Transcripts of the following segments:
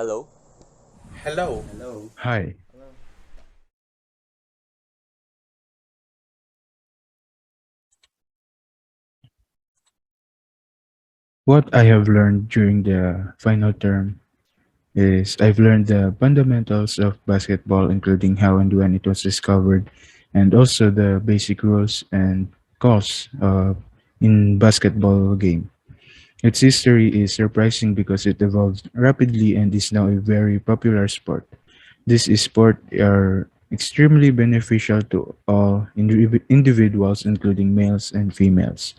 Hello. Hello. Hello. Hi. What I have learned during the final term is I've learned the fundamentals of basketball, including how and when it was discovered, and also the basic rules and calls in basketball game. Its history is surprising because it evolved rapidly and is now a very popular sport. This sport are extremely beneficial to all individuals, including males and females.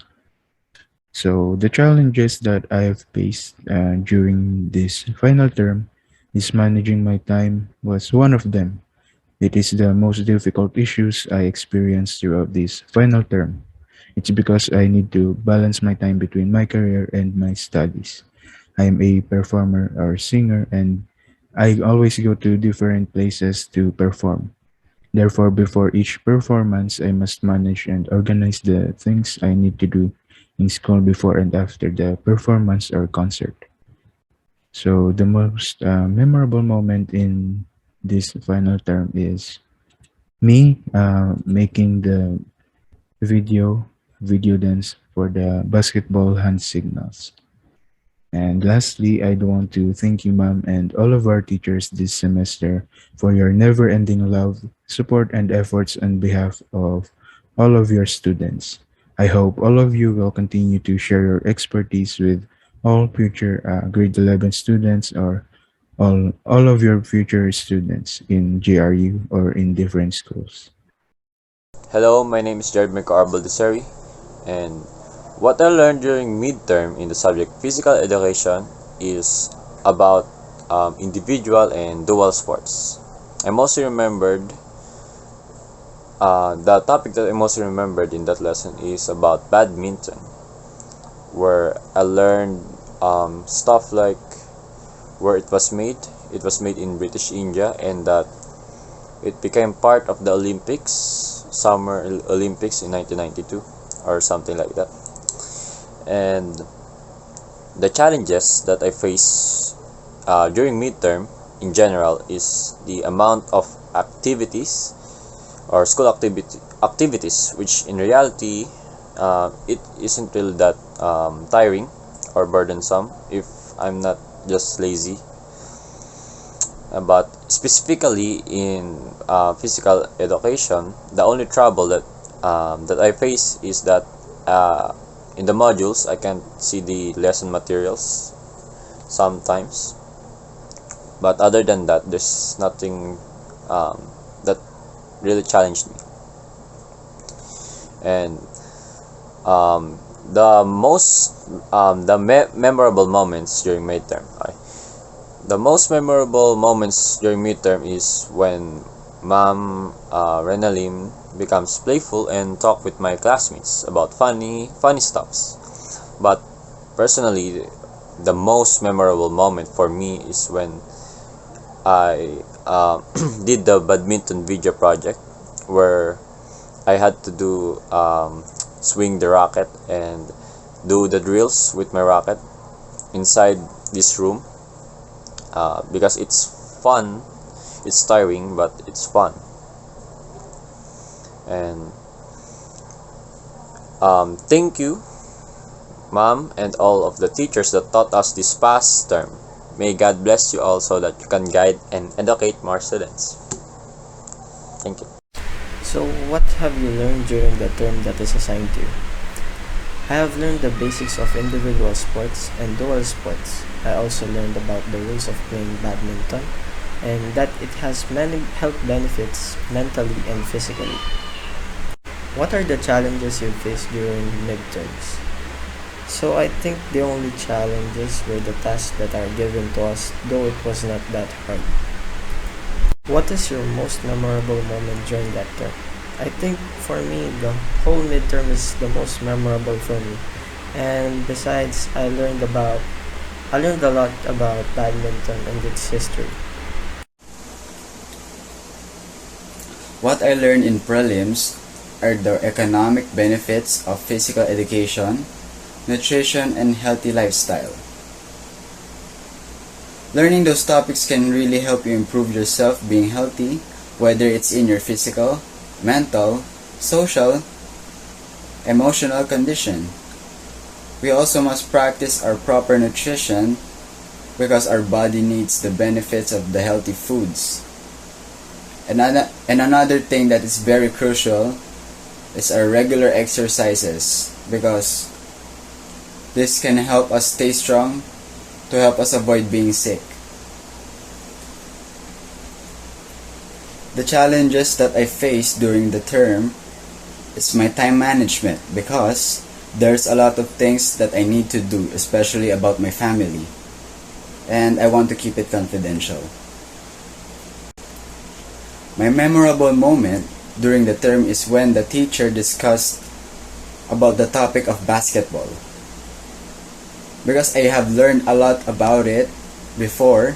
So the challenges that I have faced during this final term is managing my time was one of them. It is the most difficult issues I experienced throughout this final term. It's because I need to balance my time between my career and my studies. I am a performer or singer and I always go to different places to perform. Therefore, before each performance, I must manage and organize the things I need to do in school before and after the performance or concert. So, the most memorable moment in this final term is me making the video video dance for the basketball hand signals. And lastly, I'd want to thank you, ma'am, and all of our teachers this semester for your never ending love, support, and efforts on behalf of all of your students. I hope all of you will continue to share your expertise with all future grade 11 students or all of your future students in GRU or in different schools. Hello, my name is Jared Deseri, and what I learned during midterm in the subject physical education is about individual and dual sports. I mostly remembered the topic that I mostly remembered in that lesson is about badminton, where I learned stuff like where it was made. It was made in British India, and that it became part of the Olympics, Summer Olympics in 1992 or something like that. And the challenges that I face during midterm in general is the amount of activities or school activities, which in reality it isn't really that tiring or burdensome if I'm not just lazy. But specifically in physical education, the only trouble that I face is that in the modules I can't see the lesson materials sometimes. But other than that, there's nothing that really challenged me. And the most memorable moments during midterm. The most memorable moments during midterm is when Ma'am Renalim becomes playful and talk with my classmates about funny stuffs. But personally, the most memorable moment for me is when I did the badminton video project where I had to do swing the racket and do the drills with my racket inside this room because it's fun. It's tiring, but it's fun. And thank you, ma'am, and all of the teachers that taught us this past term. May God bless you all so that you can guide and educate more students. Thank you. So, what have you learned during the term that is assigned to you? I have learned the basics of individual sports and dual sports. I also learned about the rules of playing badminton and that it has many health benefits mentally and physically. What are the challenges you faced during midterms? So I think the only challenges were the tasks that are given to us, though it was not that hard. What is your most memorable moment during that term? I think for me, the whole midterm is the most memorable for me. And besides, I learned a lot about badminton and its history. What I learned in prelims are the economic benefits of physical education, nutrition, and healthy lifestyle. Learning those topics can really help you improve yourself being healthy, whether it's in your physical, mental, social, emotional condition. We also must practice our proper nutrition because our body needs the benefits of the healthy foods. And another thing that is very crucial is our regular exercises, because this can help us stay strong to help us avoid being sick. The challenges that I faced during the term is my time management, because there's a lot of things that I need to do, especially about my family, and I want to keep it confidential. My memorable moment during the term is when the teacher discussed about the topic of basketball, because I have learned a lot about it before,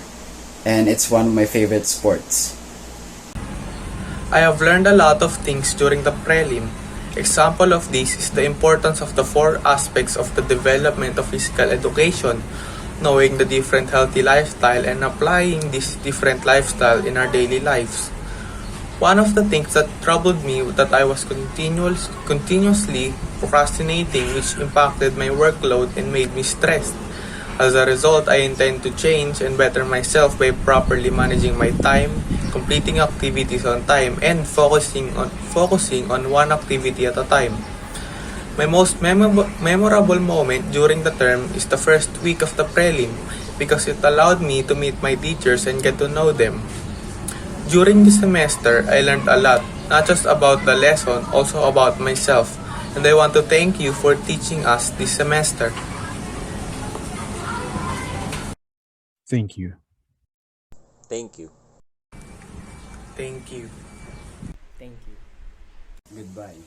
and it's one of my favorite sports. I have learned a lot of things during the prelim. Example of this is the importance of the four aspects of the development of physical education, knowing the different healthy lifestyle and applying this different lifestyle in our daily lives. One of the things that troubled me was that I was continuously procrastinating, which impacted my workload and made me stressed. As a result, I intend to change and better myself by properly managing my time, completing activities on time, and focusing on one activity at a time. My most memorable moment during the term is the first week of the prelim, because it allowed me to meet my teachers and get to know them. During the semester, I learned a lot, not just about the lesson, also about myself, and I want to thank you for teaching us this semester. Thank you. Thank you. Thank you. Thank you. Goodbye.